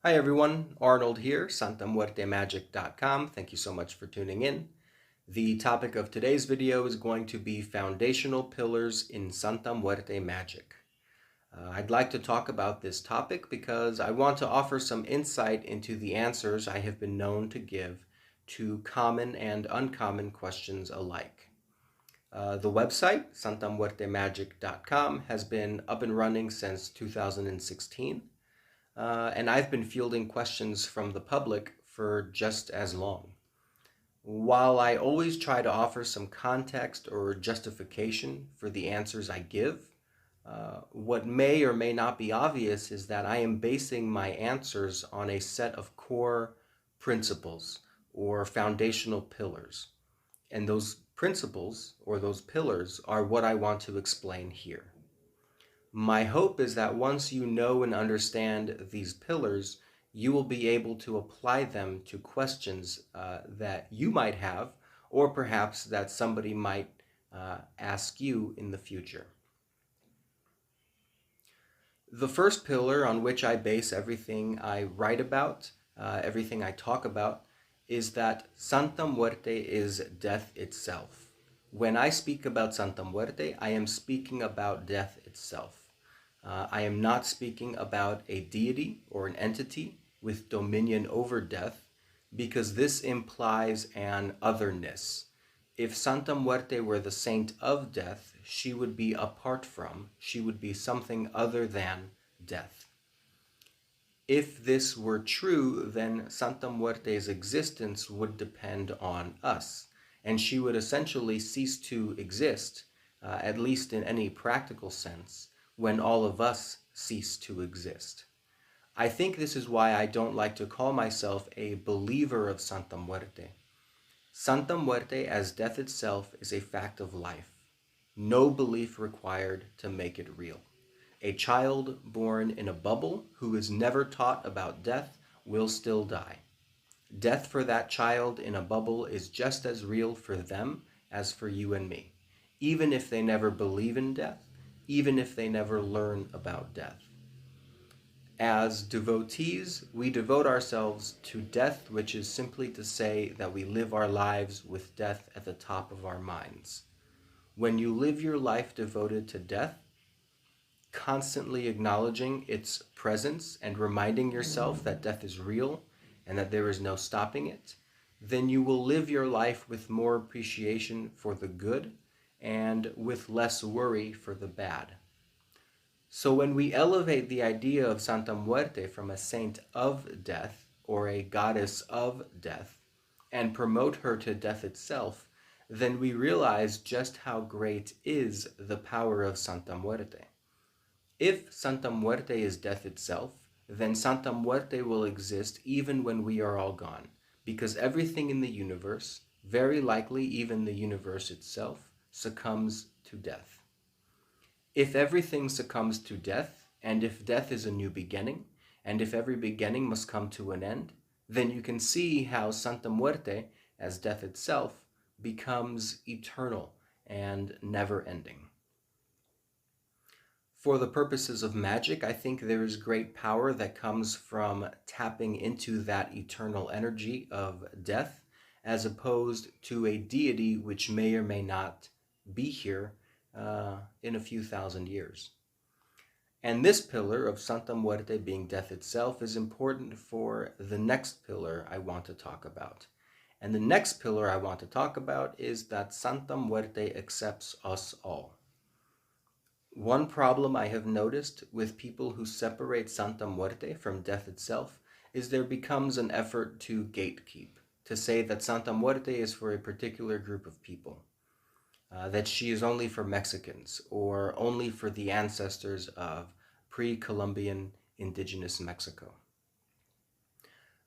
Hi everyone, Arnold here, santamuertemagic.com. Thank you so much for tuning in. The topic of today's video is going to be foundational pillars in Santa Muerte Magic. I'd like to talk about this topic because I want to offer some insight into the answers I have been known to give to common and uncommon questions alike. The website, santamuertemagic.com, has been up and running since 2016. And I've been fielding questions from the public for just as long. While I always try to offer some context or justification for the answers I give, what may or may not be obvious is that I am basing my answers on a set of core principles or foundational pillars. And those principles or those pillars are what I want to explain here. My hope is that once you know and understand these pillars, you will be able to apply them to questions that you might have, or perhaps that somebody might ask you in the future. The first pillar on which I base everything I write about, everything I talk about, is that Santa Muerte is death itself. When I speak about Santa Muerte, I am speaking about death itself. I am not speaking about a deity or an entity with dominion over death, because this implies an otherness. If Santa Muerte were the saint of death, she would be apart from, she would be something other than death. If this were true, then Santa Muerte's existence would depend on us, and she would essentially cease to exist, at least in any practical sense, when all of us cease to exist. I think this is why I don't like to call myself a believer of Santa Muerte. Santa Muerte as death itself is a fact of life. No belief required to make it real. A child born in a bubble who is never taught about death will still die. Death for that child in a bubble is just as real for them as for you and me, even if they never believe in death, even if they never learn about death. As devotees, we devote ourselves to death, which is simply to say that we live our lives with death at the top of our minds. When you live your life devoted to death, constantly acknowledging its presence and reminding yourself that death is real and that there is no stopping it, then you will live your life with more appreciation for the good and with less worry for the bad. So when we elevate the idea of Santa Muerte from a saint of death or a goddess of death and promote her to death itself, then we realize just how great is the power of Santa Muerte. If Santa Muerte is death itself, then Santa Muerte will exist even when we are all gone, because everything in the universe, very likely even the universe itself, succumbs to death. If everything succumbs to death, and if death is a new beginning, and if every beginning must come to an end, then you can see how Santa Muerte, as death itself, becomes eternal and never-ending. For the purposes of magic, I think there is great power that comes from tapping into that eternal energy of death, as opposed to a deity which may or may not be here in a few thousand years. And this pillar of Santa Muerte being death itself is important for the next pillar I want to talk about. And the next pillar I want to talk about is that Santa Muerte accepts us all. One problem I have noticed with people who separate Santa Muerte from death itself is there becomes an effort to gatekeep, to say that Santa Muerte is for a particular group of people. That she is only for Mexicans or only for the ancestors of pre-Columbian indigenous Mexico.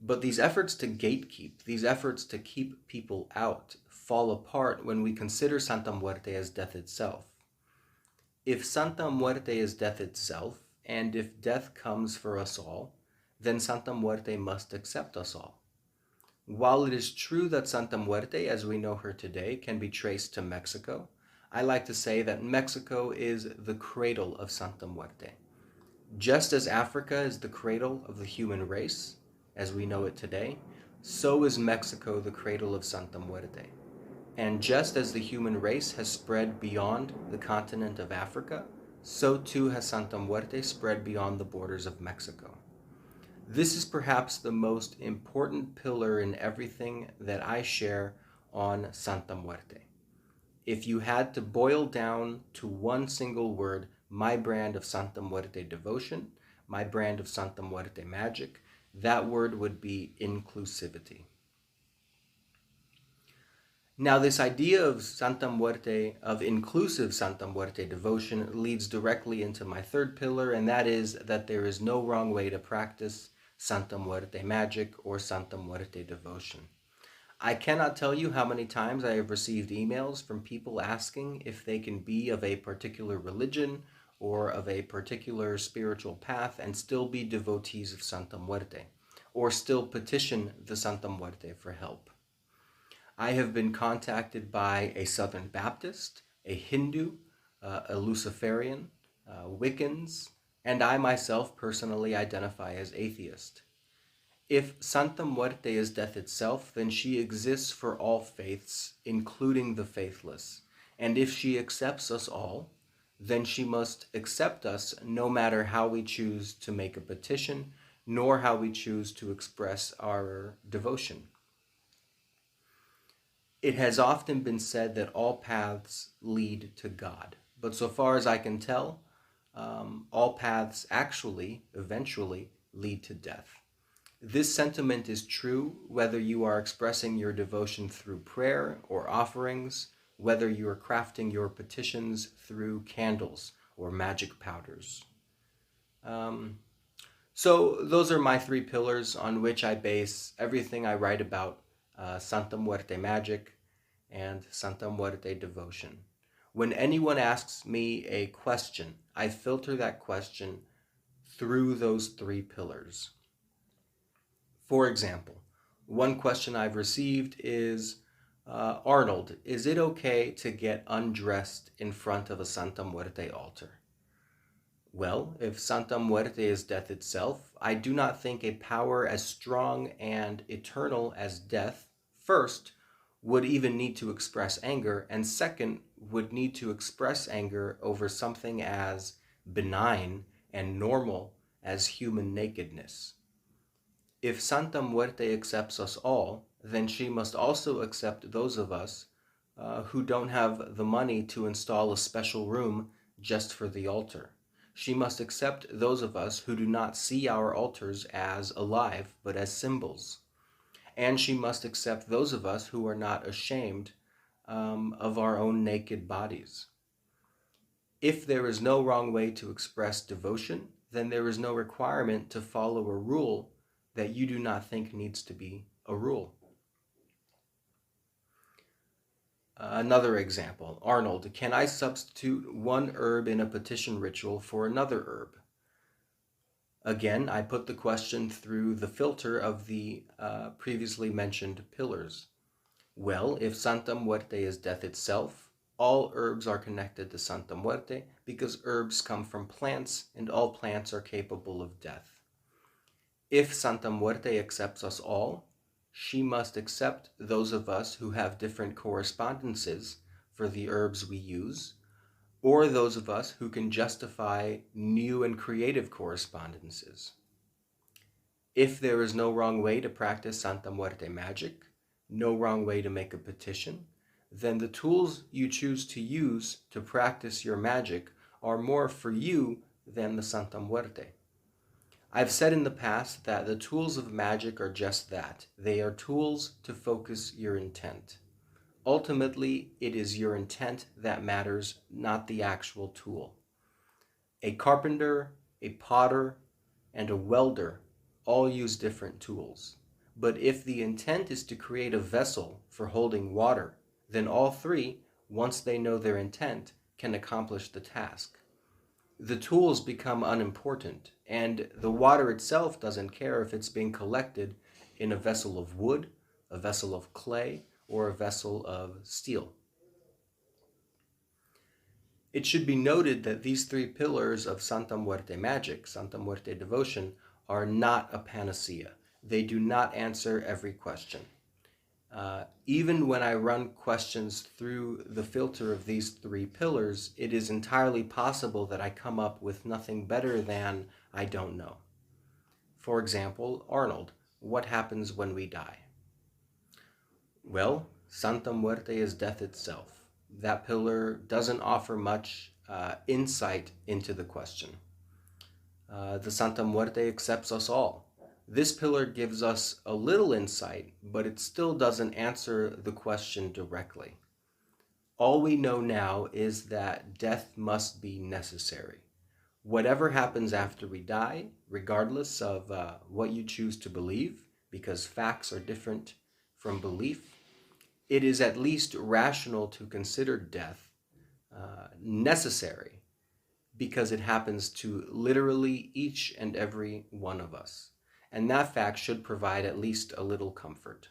But these efforts to gatekeep, these efforts to keep people out, fall apart when we consider Santa Muerte as death itself. If Santa Muerte is death itself, and if death comes for us all, then Santa Muerte must accept us all. While it is true that Santa Muerte, as we know her today, can be traced to Mexico, I like to say that Mexico is the cradle of Santa Muerte. Just as Africa is the cradle of the human race, as we know it today, so is Mexico the cradle of Santa Muerte. And just as the human race has spread beyond the continent of Africa, so too has Santa Muerte spread beyond the borders of Mexico. This is perhaps the most important pillar in everything that I share on Santa Muerte. If you had to boil down to one single word my brand of Santa Muerte devotion, my brand of Santa Muerte magic, that word would be inclusivity. Now, this idea of Santa Muerte, of inclusive Santa Muerte devotion, leads directly into my third pillar, and that is that there is no wrong way to practice Santa Muerte magic or Santa Muerte devotion. I cannot tell you how many times I have received emails from people asking if they can be of a particular religion or of a particular spiritual path and still be devotees of Santa Muerte, or still petition the Santa Muerte for help. I have been contacted by a Southern Baptist, a Hindu, a Luciferian, Wiccans, and I myself personally identify as atheist. If Santa Muerte is death itself, then she exists for all faiths, including the faithless. And if she accepts us all, then she must accept us no matter how we choose to make a petition, nor how we choose to express our devotion. It has often been said that all paths lead to God. But so far as I can tell, all paths actually, eventually, lead to death. This sentiment is true whether you are expressing your devotion through prayer or offerings, whether you are crafting your petitions through candles or magic powders. So those are my three pillars on which I base everything I write about Santa Muerte magic and Santa Muerte devotion. When anyone asks me a question, I filter that question through those three pillars. For example, one question I've received is, Arnold, is it okay to get undressed in front of a Santa Muerte altar? Well, if Santa Muerte is death itself, I do not think a power as strong and eternal as death, first, would even need to express anger, and second, would need to express anger over something as benign and normal as human nakedness. If Santa Muerte accepts us all, then she must also accept those of us who don't have the money to install a special room just for the altar. She must accept those of us who do not see our altars as alive, but as symbols. And she must accept those of us who are not ashamed of our own naked bodies. If there is no wrong way to express devotion, then there is no requirement to follow a rule that you do not think needs to be a rule. Another example, Arnold, can I substitute one herb in a petition ritual for another herb? Again, I put the question through the filter of the previously mentioned pillars. Well, if Santa Muerte is death itself, all herbs are connected to Santa Muerte because herbs come from plants and all plants are capable of death. If Santa Muerte accepts us all, she must accept those of us who have different correspondences for the herbs we use, or those of us who can justify new and creative correspondences. If there is no wrong way to practice Santa Muerte magic, no wrong way to make a petition, then the tools you choose to use to practice your magic are more for you than the Santa Muerte. I've said in the past that the tools of magic are just that. They are tools to focus your intent. Ultimately, it is your intent that matters, not the actual tool. A carpenter, a potter, and a welder all use different tools. But if the intent is to create a vessel for holding water, then all three, once they know their intent, can accomplish the task. The tools become unimportant, and the water itself doesn't care if it's being collected in a vessel of wood, a vessel of clay, or a vessel of steel. It should be noted that these three pillars of Santa Muerte Magick, Santa Muerte devotion, are not a panacea. They do not answer every question. Even when I run questions through the filter of these three pillars, it is entirely possible that I come up with nothing better than I don't know. For example, Arnold, what happens when we die? Well, Santa Muerte is death itself. That pillar doesn't offer much insight into the question. The Santa Muerte accepts us all. This pillar gives us a little insight, but it still doesn't answer the question directly. All we know now is that death must be necessary. Whatever happens after we die, regardless of what you choose to believe, because facts are different from belief, it is at least rational to consider death necessary, because it happens to literally each and every one of us. And that fact should provide at least a little comfort.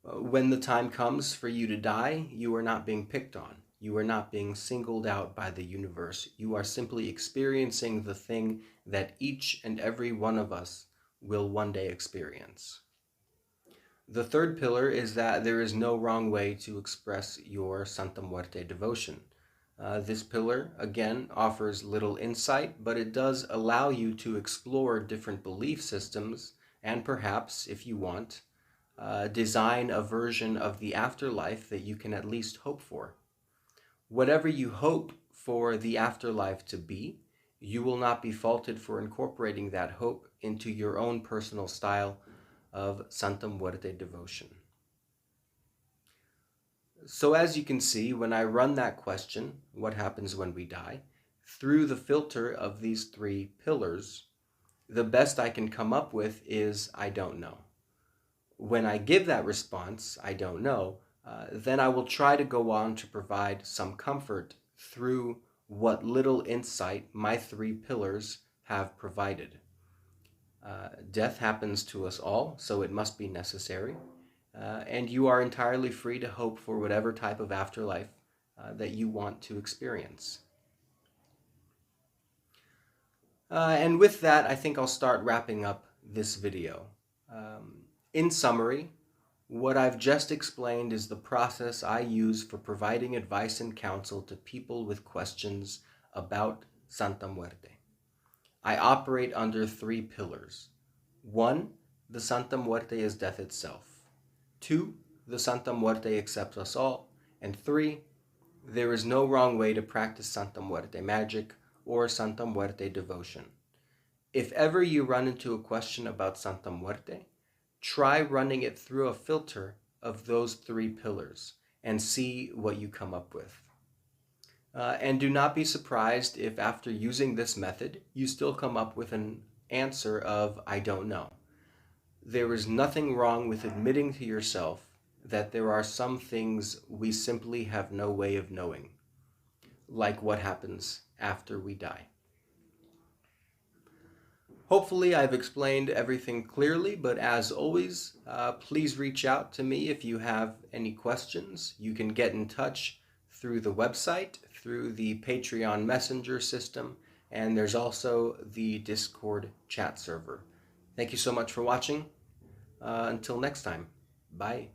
When the time comes for you to die, you are not being picked on. You are not being singled out by the universe. You are simply experiencing the thing that each and every one of us will one day experience. The third pillar is that there is no wrong way to express your Santa Muerte devotion. This pillar, again, offers little insight, but it does allow you to explore different belief systems and perhaps, if you want, design a version of the afterlife that you can at least hope for. Whatever you hope for the afterlife to be, you will not be faulted for incorporating that hope into your own personal style of Santa Muerte devotion. So as you can see, when I run that question, what happens when we die, through the filter of these three pillars, the best I can come up with is I don't know. When I give that response, I don't know, then I will try to go on to provide some comfort through what little insight my three pillars have provided. Death happens to us all, so it must be necessary. And you are entirely free to hope for whatever type of afterlife that you want to experience. And with that, I think I'll start wrapping up this video. In summary, what I've just explained is the process I use for providing advice and counsel to people with questions about Santa Muerte. I operate under three pillars. 1, the Santa Muerte is death itself. 2, the Santa Muerte accepts us all. And 3, there is no wrong way to practice Santa Muerte Magick or Santa Muerte devotion. If ever you run into a question about Santa Muerte, try running it through a filter of those three pillars and see what you come up with. And do not be surprised if after using this method, you still come up with an answer of I don't know. There is nothing wrong with admitting to yourself that there are some things we simply have no way of knowing, like what happens after we die. Hopefully I've explained everything clearly, but as always, please reach out to me if you have any questions. You can get in touch through the website, through the Patreon Messenger system, and there's also the Discord chat server. Thank you so much for watching. Until next time, bye.